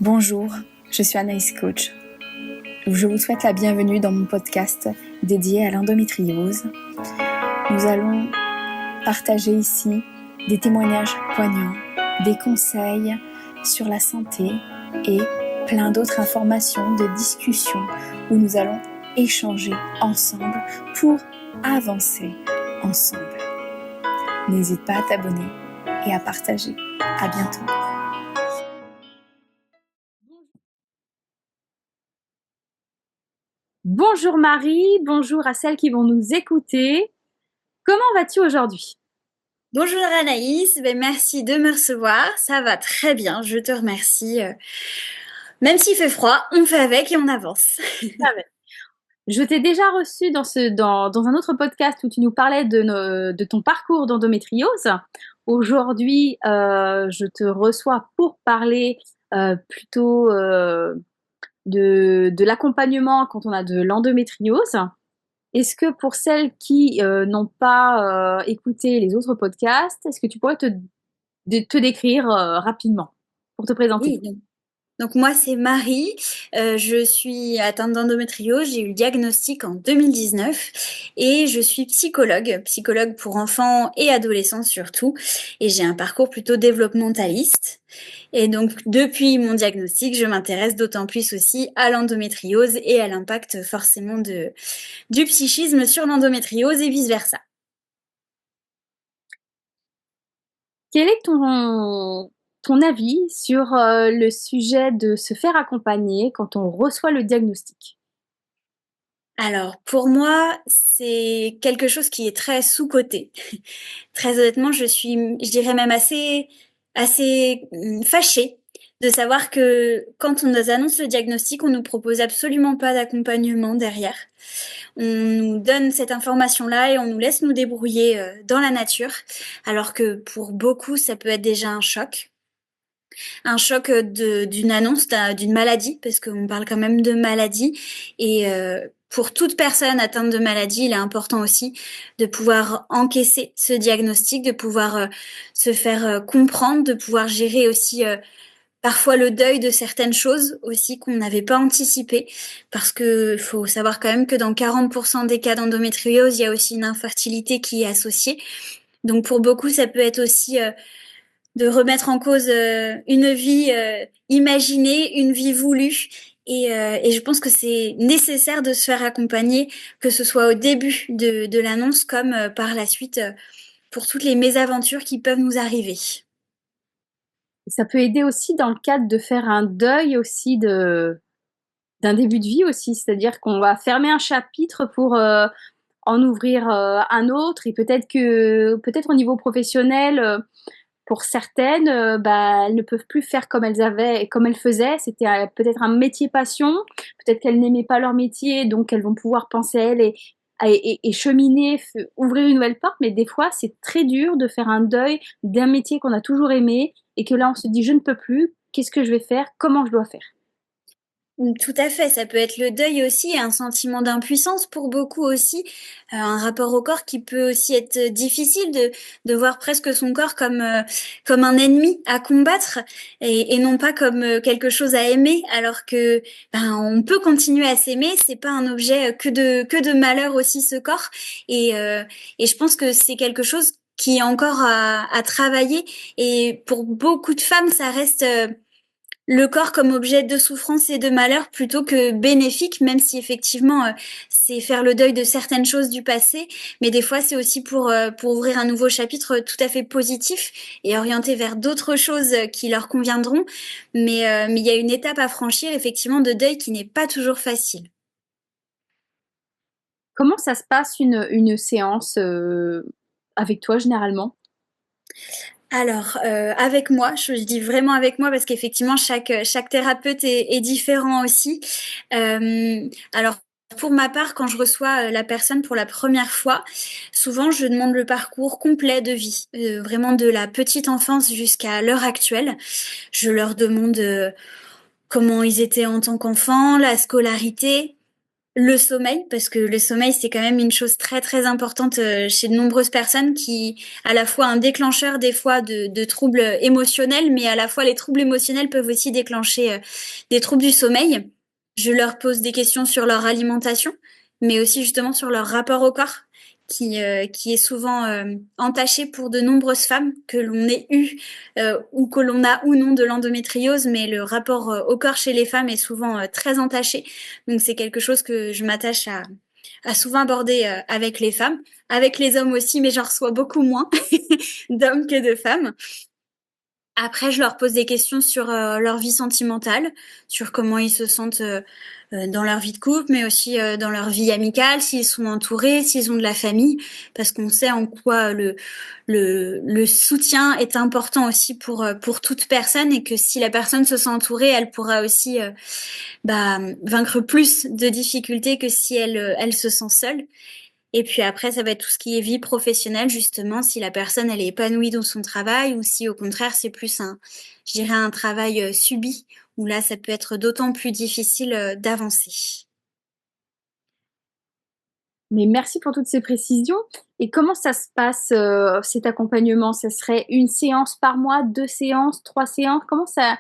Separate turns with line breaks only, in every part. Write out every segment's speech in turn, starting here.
Bonjour, je suis Anaïs Coach. Je vous souhaite la bienvenue dans mon podcast dédié à l'endométriose. Nous allons partager ici des témoignages poignants, des conseils sur la santé et plein d'autres informations de discussion où nous allons échanger ensemble pour avancer ensemble. N'hésite pas à t'abonner et à partager. À bientôt.
Bonjour Marie, bonjour à celles qui vont nous écouter. Comment vas-tu aujourd'hui?
Bonjour Anaïs, merci de me recevoir, ça va très bien, je te remercie. Même s'il fait froid, on fait avec et on avance.
Je t'ai déjà reçu dans un autre podcast où tu nous parlais de ton parcours d'endométriose. Aujourd'hui, je te reçois pour parler plutôt de l'accompagnement quand on a de l'endométriose. Est-ce que pour celles qui n'ont pas écouté les autres podcasts, est-ce que tu pourrais te décrire rapidement pour te présenter?
Oui, donc moi c'est Marie, je suis atteinte d'endométriose, j'ai eu le diagnostic en 2019 et je suis psychologue pour enfants et adolescents surtout, et j'ai un parcours plutôt développementaliste. Et donc depuis mon diagnostic, je m'intéresse d'autant plus aussi à l'endométriose et à l'impact forcément du psychisme sur l'endométriose et vice-versa.
Quel est ton avis sur le sujet de se faire accompagner quand on reçoit le diagnostic?
Alors, pour moi, c'est quelque chose qui est très sous-coté. Très honnêtement, je dirais même assez fâchée de savoir que quand on nous annonce le diagnostic, on nous propose absolument pas d'accompagnement derrière. On nous donne cette information-là et on nous laisse nous débrouiller dans la nature, alors que pour beaucoup, ça peut être déjà un choc d'une annonce d'une maladie, parce qu'on parle quand même de maladie. Et pour toute personne atteinte de maladie, il est important aussi de pouvoir encaisser ce diagnostic, de pouvoir se faire comprendre, de pouvoir gérer aussi parfois le deuil de certaines choses aussi qu'on n'avait pas anticipé, parce que faut savoir quand même que dans 40% des cas d'endométriose, il y a aussi une infertilité qui est associée. Donc pour beaucoup, ça peut être aussi de remettre en cause une vie imaginée, une vie voulue. Et je pense que c'est nécessaire de se faire accompagner, que ce soit au début de l'annonce comme par la suite pour toutes les mésaventures qui peuvent nous arriver.
Ça peut aider aussi dans le cadre de faire un deuil aussi d'un début de vie aussi, c'est-à-dire qu'on va fermer un chapitre pour en ouvrir un autre, et peut-être au niveau professionnel, pour certaines, elles ne peuvent plus faire comme elles faisaient. C'était peut-être un métier passion, peut-être qu'elles n'aimaient pas leur métier, donc elles vont pouvoir penser à elles et cheminer, ouvrir une nouvelle porte. Mais des fois, c'est très dur de faire un deuil d'un métier qu'on a toujours aimé et que là, on se dit, je ne peux plus, qu'est-ce que je vais faire, comment je dois faire?
Tout à fait, ça peut être le deuil aussi et un sentiment d'impuissance pour beaucoup aussi, un rapport au corps qui peut aussi être difficile de voir presque son corps comme un ennemi à combattre et non pas comme quelque chose à aimer, alors que on peut continuer à s'aimer, c'est pas un objet que de malheur aussi ce corps et je pense que c'est quelque chose qui est encore à travailler et pour beaucoup de femmes ça reste le corps comme objet de souffrance et de malheur plutôt que bénéfique, même si effectivement c'est faire le deuil de certaines choses du passé, mais des fois c'est aussi pour ouvrir un nouveau chapitre tout à fait positif et orienté vers d'autres choses qui leur conviendront. Mais il y a une étape à franchir effectivement de deuil qui n'est pas toujours facile.
Comment ça se passe une séance avec toi généralement?
Alors, avec moi, je dis vraiment avec moi parce qu'effectivement chaque thérapeute est différent aussi. Alors pour ma part, quand je reçois, la personne pour la première fois, souvent je demande le parcours complet de vie, vraiment de la petite enfance jusqu'à l'heure actuelle. Je leur demande, comment ils étaient en tant qu'enfants, la scolarité, Le sommeil, parce que le sommeil, c'est quand même une chose très très importante chez de nombreuses personnes qui, à la fois un déclencheur des fois de troubles émotionnels, mais à la fois les troubles émotionnels peuvent aussi déclencher des troubles du sommeil. Je leur pose des questions sur leur alimentation, mais aussi justement sur leur rapport au corps, qui est souvent entaché pour de nombreuses femmes, que l'on ait eu ou que l'on a ou non de l'endométriose, mais le rapport au corps chez les femmes est souvent très entaché. Donc c'est quelque chose que je m'attache à souvent aborder avec les femmes, avec les hommes aussi, mais j'en reçois beaucoup moins d'hommes que de femmes. Après, je leur pose des questions sur leur vie sentimentale, sur comment ils se sentent dans leur vie de couple, mais aussi dans leur vie amicale, s'ils sont entourés, s'ils ont de la famille, parce qu'on sait en quoi le soutien est important aussi pour toute personne, et que si la personne se sent entourée, elle pourra aussi vaincre plus de difficultés que si elle se sent seule. Et puis après, ça va être tout ce qui est vie professionnelle, justement, si la personne, elle est épanouie dans son travail ou si au contraire, c'est plus je dirais un travail subi, où là, ça peut être d'autant plus difficile d'avancer.
Mais merci pour toutes ces précisions. Et comment ça se passe, cet accompagnement? Ça serait une séance par mois, 2 séances, 3 séances? Comment ça...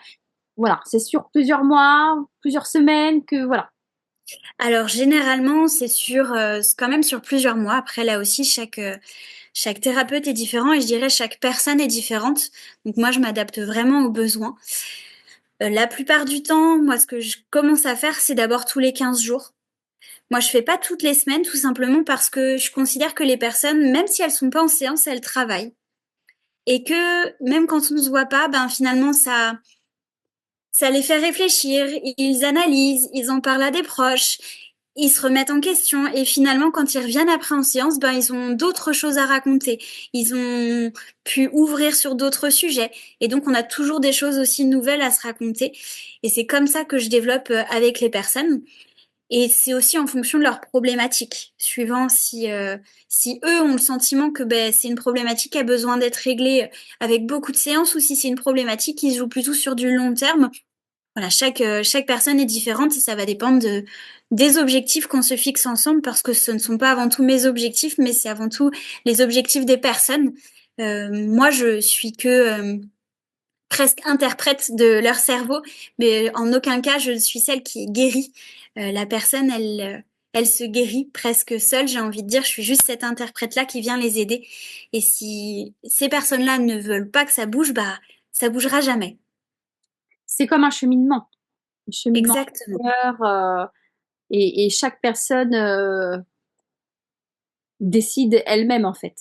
Voilà, c'est sur plusieurs mois, plusieurs semaines que voilà.
Alors généralement, c'est quand même sur plusieurs mois. Après, là aussi, chaque thérapeute est différent et je dirais chaque personne est différente. Donc moi, je m'adapte vraiment aux besoins. La plupart du temps, moi, ce que je commence à faire, c'est d'abord tous les 15 jours. Moi, je fais pas toutes les semaines, tout simplement parce que je considère que les personnes, même si elles sont pas en séance, elles travaillent. Et que même quand on ne se voit pas, ben finalement, ça les fait réfléchir, ils analysent, ils en parlent à des proches, ils se remettent en question. Et finalement, quand ils reviennent après en séance, ben ils ont d'autres choses à raconter. Ils ont pu ouvrir sur d'autres sujets. Et donc, on a toujours des choses aussi nouvelles à se raconter. Et c'est comme ça que je développe avec les personnes. Et c'est aussi en fonction de leurs problématiques, suivant si eux ont le sentiment que c'est une problématique qui a besoin d'être réglée avec beaucoup de séances, ou si c'est une problématique qui se joue plutôt sur du long terme. Voilà, chaque personne est différente et ça va dépendre des objectifs qu'on se fixe ensemble, parce que ce ne sont pas avant tout mes objectifs, mais c'est avant tout les objectifs des personnes. Moi, je suis que presque interprète de leur cerveau, mais en aucun cas je suis celle qui est guérie. La personne, elle se guérit presque seule, j'ai envie de dire. Je suis juste cette interprète-là qui vient les aider. Et si ces personnes-là ne veulent pas que ça bouge, ça bougera jamais.
C'est comme un cheminement
Exactement.
intérieur, et chaque personne décide elle-même en fait.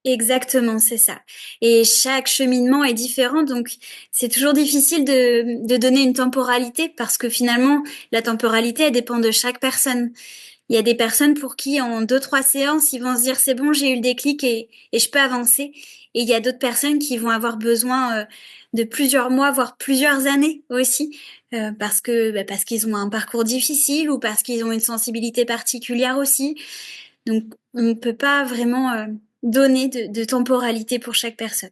Exactement, c'est ça. Et chaque cheminement est différent, donc c'est toujours difficile de donner une temporalité, parce que finalement, la temporalité, elle dépend de chaque personne. Il y a des personnes pour qui, en 2, 3 séances, ils vont se dire, c'est bon, j'ai eu le déclic et je peux avancer. Et il y a d'autres personnes qui vont avoir besoin de plusieurs mois, voire plusieurs années aussi, parce qu'ils ont un parcours difficile, ou parce qu'ils ont une sensibilité particulière aussi. Donc, on ne peut pas vraiment donner de temporalité pour chaque personne.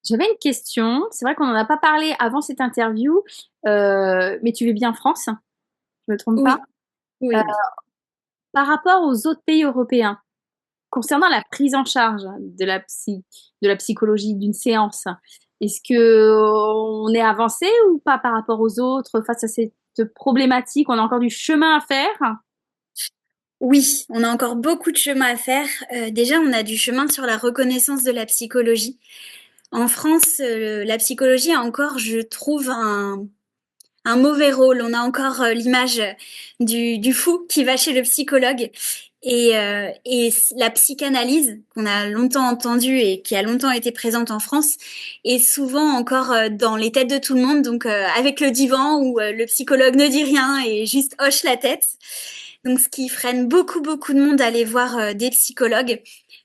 J'avais une question, c'est vrai qu'on n'en a pas parlé avant cette interview, mais tu vis bien en France, je me trompe pas?
Oui, oui,
Heu,
oui.
Par rapport aux autres pays européens, concernant la prise en charge de la psychologie d'une séance, est-ce qu'on est avancé ou pas par rapport aux autres face à cette problématique? On a encore du chemin à faire?
Oui, on a encore beaucoup de chemin à faire. Déjà, on a du chemin sur la reconnaissance de la psychologie. En France, la psychologie a encore, je trouve, un mauvais rôle. On a encore l'image du fou qui va chez le psychologue. Et la psychanalyse, qu'on a longtemps entendue et qui a longtemps été présente en France, est souvent encore dans les têtes de tout le monde, donc avec le divan où le psychologue ne dit rien et juste hoche la tête. Donc ce qui freine beaucoup, beaucoup de monde à aller voir des psychologues,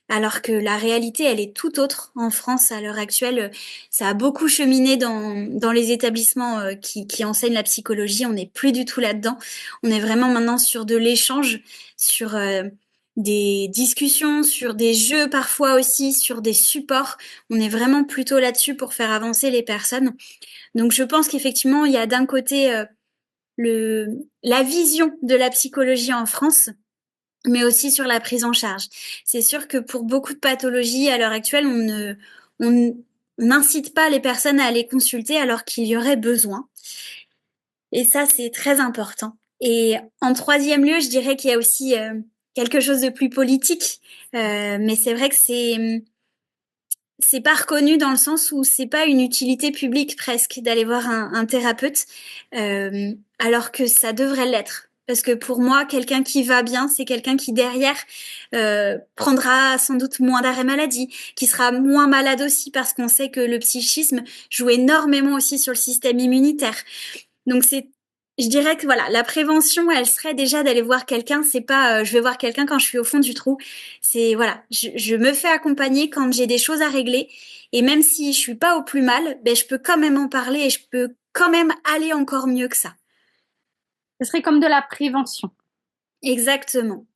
alors que la réalité, elle est tout autre en France à l'heure actuelle. Ça a beaucoup cheminé dans les établissements qui enseignent la psychologie. On n'est plus du tout là-dedans. On est vraiment maintenant sur de l'échange, sur des discussions, sur des jeux parfois aussi, sur des supports. On est vraiment plutôt là-dessus pour faire avancer les personnes. Donc je pense qu'effectivement, il y a d'un côté la vision de la psychologie en France, mais aussi sur la prise en charge. C'est sûr que pour beaucoup de pathologies, à l'heure actuelle, on n'incite pas les personnes à aller consulter alors qu'il y aurait besoin. Et ça, c'est très important. Et en troisième lieu, je dirais qu'il y a aussi quelque chose de plus politique. Mais c'est vrai que c'est pas reconnu dans le sens où c'est pas une utilité publique presque d'aller voir un thérapeute, alors que ça devrait l'être. Parce que pour moi, quelqu'un qui va bien, c'est quelqu'un qui derrière prendra sans doute moins d'arrêt maladie, qui sera moins malade aussi parce qu'on sait que le psychisme joue énormément aussi sur le système immunitaire. Donc je dirais que voilà, la prévention, elle serait déjà d'aller voir quelqu'un. C'est pas, je vais voir quelqu'un quand je suis au fond du trou. C'est voilà, je me fais accompagner quand j'ai des choses à régler. Et même si je suis pas au plus mal, ben je peux quand même en parler et je peux quand même aller encore mieux que ça.
Ce serait comme de la prévention.
Exactement.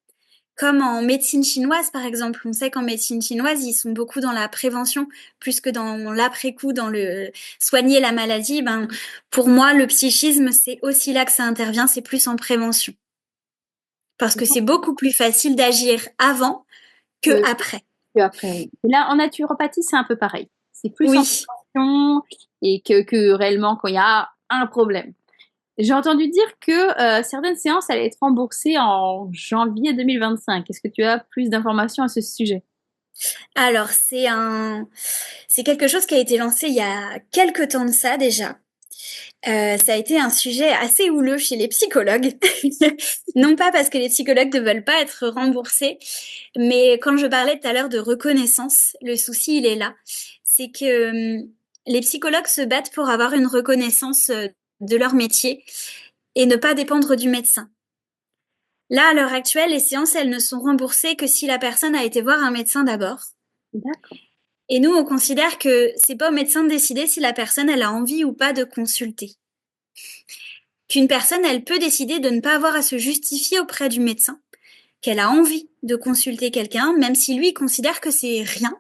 Comme en médecine chinoise, par exemple. On sait qu'en médecine chinoise, ils sont beaucoup dans la prévention, plus que dans l'après-coup, dans le soigner la maladie. Ben, pour moi, le psychisme, c'est aussi là que ça intervient, c'est plus en prévention. Parce que c'est beaucoup plus facile d'agir avant que après.
Après, oui. Et là, en naturopathie, c'est un peu pareil. C'est plus en
Oui.
prévention et que réellement quand il y a un problème. J'ai entendu dire que certaines séances allaient être remboursées en janvier 2025. Est-ce que tu as plus d'informations à ce sujet?
Alors, c'est quelque chose qui a été lancé il y a quelque temps de ça déjà. Ça a été un sujet assez houleux chez les psychologues. Non pas parce que les psychologues ne veulent pas être remboursés, mais quand je parlais tout à l'heure de reconnaissance, le souci, il est là. C'est que les psychologues se battent pour avoir une reconnaissance de leur métier et ne pas dépendre du médecin. Là, à l'heure actuelle, les séances, elles ne sont remboursées que si la personne a été voir un médecin d'abord.
D'accord.
Et nous, on considère que c'est pas au médecin de décider si la personne, elle a envie ou pas de consulter. Qu'une personne, elle peut décider de ne pas avoir à se justifier auprès du médecin, qu'elle a envie de consulter quelqu'un, même si lui considère que c'est rien.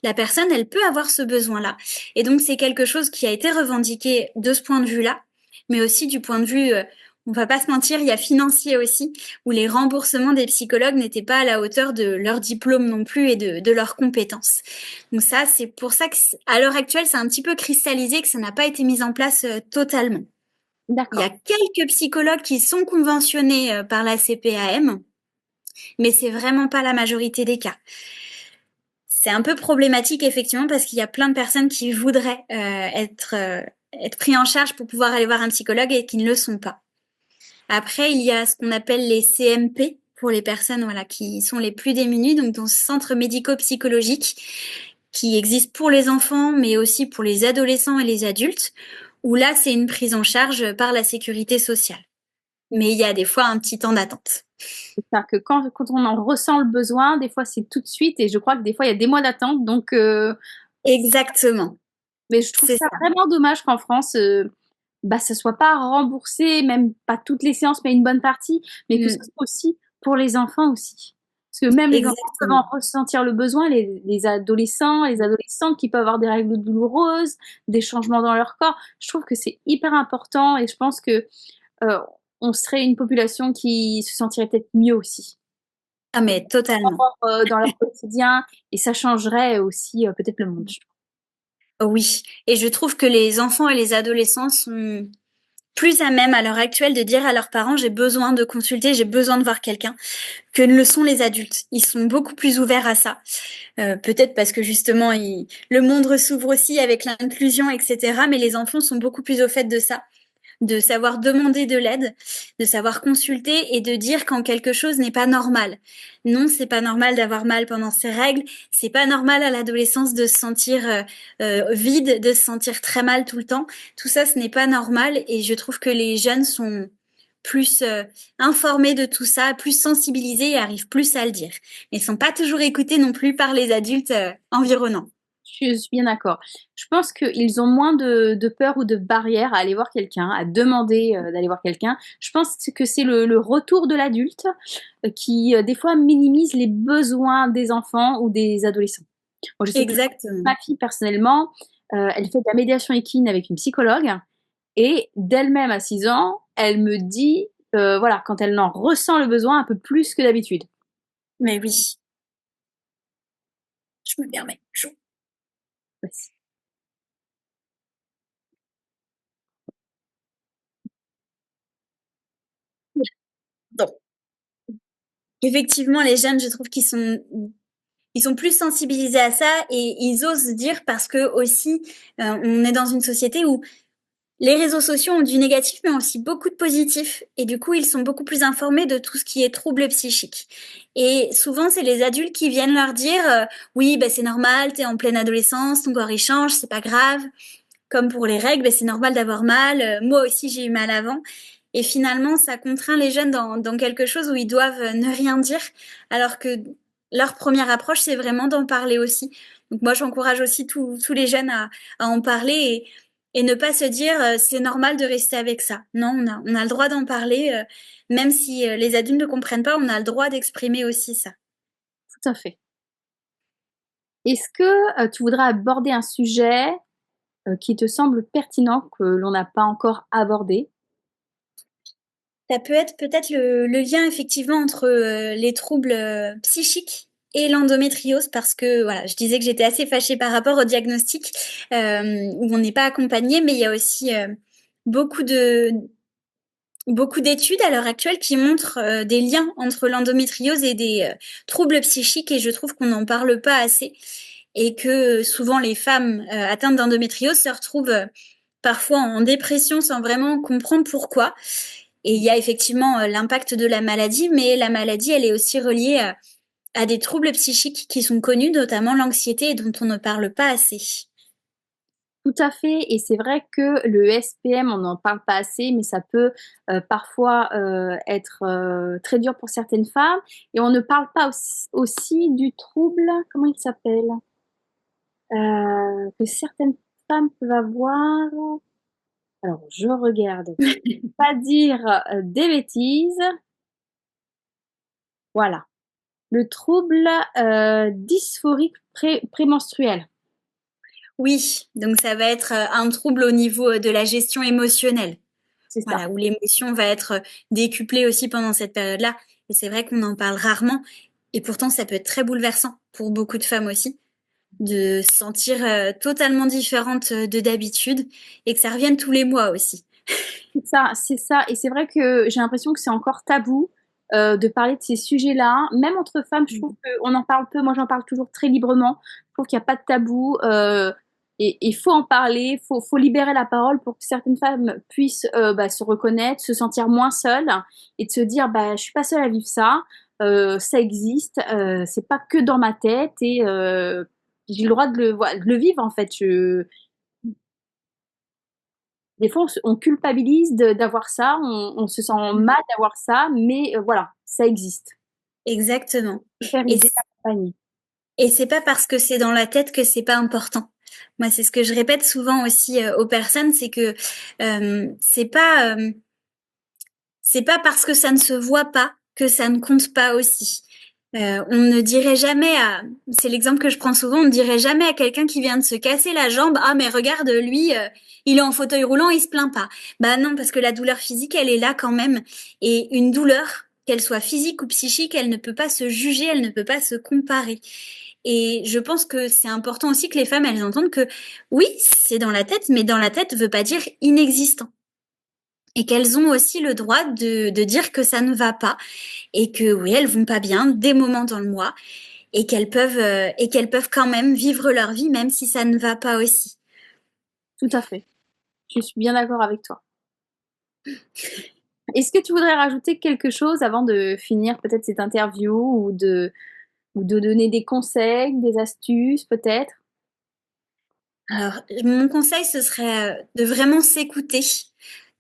La personne, elle peut avoir ce besoin-là. Et donc, c'est quelque chose qui a été revendiqué de ce point de vue-là, mais aussi du point de vue, on va pas se mentir, il y a financier aussi, où les remboursements des psychologues n'étaient pas à la hauteur de leur diplôme non plus et de leurs compétences. Donc ça, c'est pour ça qu'à l'heure actuelle, c'est un petit peu cristallisé, que ça n'a pas été mis en place totalement. Il y
D'accord.
a quelques psychologues qui sont conventionnés par la CPAM, mais c'est vraiment pas la majorité des cas. C'est un peu problématique effectivement parce qu'il y a plein de personnes qui voudraient être pris en charge pour pouvoir aller voir un psychologue et qui ne le sont pas. Après, il y a ce qu'on appelle les CMP pour les personnes voilà, qui sont les plus démunies, donc dans ce centre médico-psychologique qui existe pour les enfants, mais aussi pour les adolescents et les adultes, où là, c'est une prise en charge par la sécurité sociale. Mais il y a des fois un petit temps d'attente.
C'est-à-dire que quand on en ressent le besoin, des fois c'est tout de suite et je crois que des fois il y a des mois d'attente. Donc,
Exactement.
mais je trouve
C'est
ça
ça.
vraiment dommage qu'en France, ça soit pas remboursé, même pas toutes les séances, mais une bonne partie, mais que ce soit aussi pour les enfants aussi. Parce que même les enfants peuvent
Exactement.
en ressentir le besoin, les adolescents, les adolescentes qui peuvent avoir des règles douloureuses, des changements dans leur corps. Je trouve que c'est hyper important et je pense que euh, on serait une population qui se sentirait peut-être mieux aussi
Ah, mais totalement.
dans leur quotidien et ça changerait aussi peut-être le monde.
Oui. Et je trouve que les enfants et les adolescents sont plus à même à l'heure actuelle de dire à leurs parents j'ai besoin de consulter, j'ai besoin de voir quelqu'un, que ne le sont les adultes. Ils sont beaucoup plus ouverts à ça. Peut-être parce que justement, le monde s'ouvre aussi avec l'inclusion, etc. Mais les enfants sont beaucoup plus au fait de ça, de savoir demander de l'aide, de savoir consulter et de dire quand quelque chose n'est pas normal. Non, c'est pas normal d'avoir mal pendant ses règles, c'est pas normal à l'adolescence de se sentir vide, de se sentir très mal tout le temps. Tout ça, ce n'est pas normal et je trouve que les jeunes sont plus informés de tout ça, plus sensibilisés et arrivent plus à le dire. Mais ils sont pas toujours écoutés non plus par les adultes environnants.
Je suis bien d'accord. Je pense qu'ils ont moins de peur ou de barrières à aller voir quelqu'un, à demander d'aller voir quelqu'un. Je pense que c'est le retour de l'adulte qui, des fois, minimise les besoins des enfants ou des adolescents. Moi, je sais que
Exactement.
ma fille, personnellement, elle fait de la médiation équine avec une psychologue et d'elle-même, à 6 ans, elle me dit, voilà, quand elle en ressent le besoin un peu plus que d'habitude.
Mais oui. Je me permets.
Vas-y.
Donc, effectivement, les jeunes, je trouve ils sont plus sensibilisés à ça et ils osent dire parce que aussi, on est dans une société où les réseaux sociaux ont du négatif, mais aussi beaucoup de positif. Et du coup, ils sont beaucoup plus informés de tout ce qui est troubles psychiques. Et souvent, c'est les adultes qui viennent leur dire oui, bah, c'est normal, t'es en pleine adolescence, ton corps il change, c'est pas grave. Comme pour les règles, bah, c'est normal d'avoir mal. Moi aussi, j'ai eu mal avant. Et finalement, ça contraint les jeunes dans quelque chose où ils doivent ne rien dire, alors que leur première approche, c'est vraiment d'en parler aussi. Donc moi, j'encourage aussi tous les jeunes à en parler et ne pas se dire c'est normal de rester avec ça. Non, on a le droit d'en parler, même si les adultes ne comprennent pas, on a le droit d'exprimer aussi ça.
Tout à fait. Est-ce que tu voudrais aborder un sujet qui te semble pertinent, que l'on n'a pas encore abordé?
Ça peut être peut-être le lien effectivement entre les troubles psychiques et l'endométriose parce que voilà, je disais que j'étais assez fâchée par rapport au diagnostic où on n'est pas accompagné, mais il y a aussi beaucoup de beaucoup d'études à l'heure actuelle qui montrent des liens entre l'endométriose et des troubles psychiques et je trouve qu'on n'en parle pas assez et que souvent les femmes atteintes d'endométriose se retrouvent parfois en dépression sans vraiment comprendre pourquoi. Et il y a effectivement l'impact de la maladie, mais la maladie, elle est aussi reliée à des troubles psychiques qui sont connus, notamment l'anxiété et dont on ne parle pas assez.
Tout à fait, et c'est vrai que le SPM, on n'en parle pas assez, mais ça peut parfois être très dur pour certaines femmes. Et on ne parle pas aussi du trouble, comment il s'appelle? Que certaines femmes peuvent avoir. Alors, je regarde, pour ne pas dire des bêtises. Voilà, le trouble dysphorique prémenstruel.
Oui, donc ça va être un trouble au niveau de la gestion émotionnelle.
C'est ça.
Voilà, où l'émotion va être décuplée aussi pendant cette période-là. Et c'est vrai qu'on en parle rarement. Et pourtant, ça peut être très bouleversant pour beaucoup de femmes aussi, de se sentir totalement différente de d'habitude et que ça revienne tous les mois aussi.
C'est ça, c'est ça. Et c'est vrai que j'ai l'impression que c'est encore tabou de parler de ces sujets-là. Même entre femmes, je trouve qu'on en parle peu. Moi, j'en parle toujours très librement. Je trouve qu'il n'y a pas de tabou. Et il faut en parler, faut libérer la parole pour que certaines femmes puissent se reconnaître, se sentir moins seules et de se dire je suis pas seule à vivre ça, ça existe, c'est pas que dans ma tête et j'ai le droit de le vivre en fait. Des fois, on culpabilise d'avoir ça, on se sent mal d'avoir ça, mais voilà, ça existe.
Exactement.
Faire
Et
aider, accompagner.
Et c'est pas parce que c'est dans la tête que c'est pas important. Moi, c'est ce que je répète souvent aussi aux personnes, c'est que c'est pas parce que ça ne se voit pas que ça ne compte pas aussi. On ne dirait jamais à, c'est l'exemple que je prends souvent, on ne dirait jamais à quelqu'un qui vient de se casser la jambe, ah mais regarde lui, il est en fauteuil roulant, il se plaint pas. Bah non, parce que la douleur physique, elle est là quand même, et une douleur, qu'elle soit physique ou psychique, elle ne peut pas se juger, elle ne peut pas se comparer. Et je pense que c'est important aussi que les femmes, elles entendent que oui, c'est dans la tête, mais dans la tête veut pas dire inexistant. Et qu'elles ont aussi le droit de dire que ça ne va pas et que oui, elles vont pas bien des moments dans le mois et qu'elles peuvent quand même vivre leur vie même si ça ne va pas aussi.
Tout à fait. Je suis bien d'accord avec toi. Est-ce que tu voudrais rajouter quelque chose avant de finir peut-être cette interview ou de donner des conseils, des astuces peut-être?
Alors, mon conseil, ce serait de vraiment s'écouter,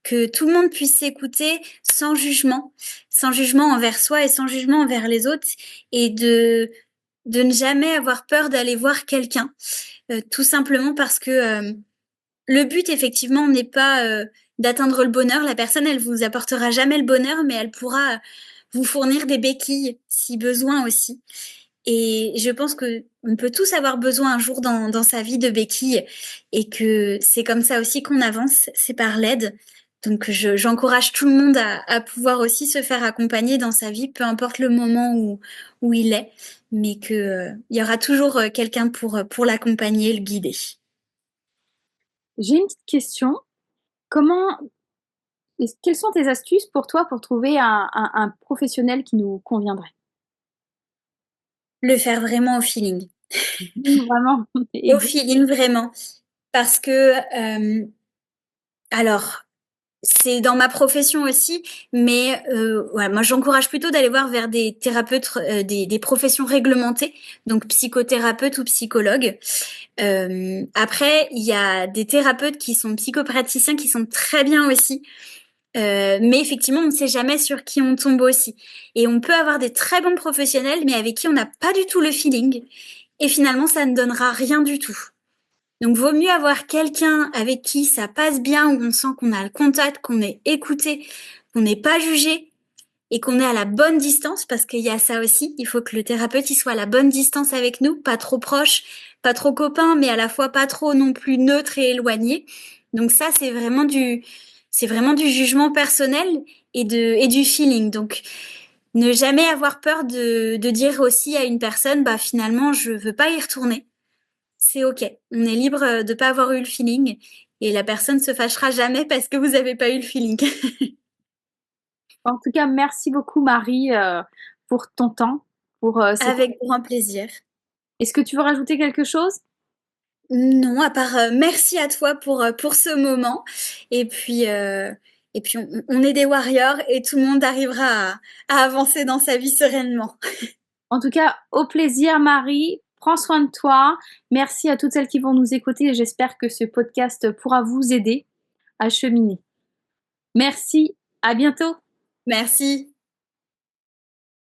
que tout le monde puisse s'écouter sans jugement envers soi et sans jugement envers les autres, et de ne jamais avoir peur d'aller voir quelqu'un, tout simplement parce que le but, effectivement, n'est pas d'atteindre le bonheur. La personne, elle vous apportera jamais le bonheur, mais elle pourra vous fournir des béquilles si besoin aussi. Et je pense que on peut tous avoir besoin un jour dans sa vie de béquilles et que c'est comme ça aussi qu'on avance, c'est par l'aide. Donc j'encourage tout le monde à pouvoir aussi se faire accompagner dans sa vie, peu importe le moment où il est, mais que il y aura toujours quelqu'un pour l'accompagner, le guider.
J'ai une petite question. Comment, quelles sont tes astuces pour toi pour trouver un professionnel qui nous conviendrait?
Le faire vraiment au feeling.
Vraiment.
Au feeling, vraiment. Parce que, alors, c'est dans ma profession aussi, mais ouais, moi j'encourage plutôt d'aller voir vers des thérapeutes, des professions réglementées, donc psychothérapeute ou psychologue. Après, il y a des thérapeutes qui sont psychopraticiens qui sont très bien aussi. Mais effectivement, on ne sait jamais sur qui on tombe aussi. Et on peut avoir des très bons professionnels, mais avec qui on n'a pas du tout le feeling. Et finalement, ça ne donnera rien du tout. Donc, vaut mieux avoir quelqu'un avec qui ça passe bien, où on sent qu'on a le contact, qu'on est écouté, qu'on n'est pas jugé et qu'on est à la bonne distance, parce qu'il y a ça aussi. Il faut que le thérapeute il soit à la bonne distance avec nous, pas trop proche, pas trop copain, mais à la fois pas trop non plus neutre et éloigné. Donc ça, c'est vraiment du jugement personnel et du feeling. Donc, ne jamais avoir peur de dire aussi à une personne, bah finalement, je veux pas y retourner. C'est OK. On est libre de pas avoir eu le feeling et la personne se fâchera jamais parce que vous avez pas eu le feeling.
En tout cas, merci beaucoup Marie pour ton temps, pour
Avec grand plaisir.
Est-ce que tu veux rajouter quelque chose?
Non, à part merci à toi pour ce moment. Et puis on est des warriors et tout le monde arrivera à avancer dans sa vie sereinement.
En tout cas, au plaisir Marie. Prends soin de toi. Merci à toutes celles qui vont nous écouter et j'espère que ce podcast pourra vous aider à cheminer. Merci, à bientôt.
Merci.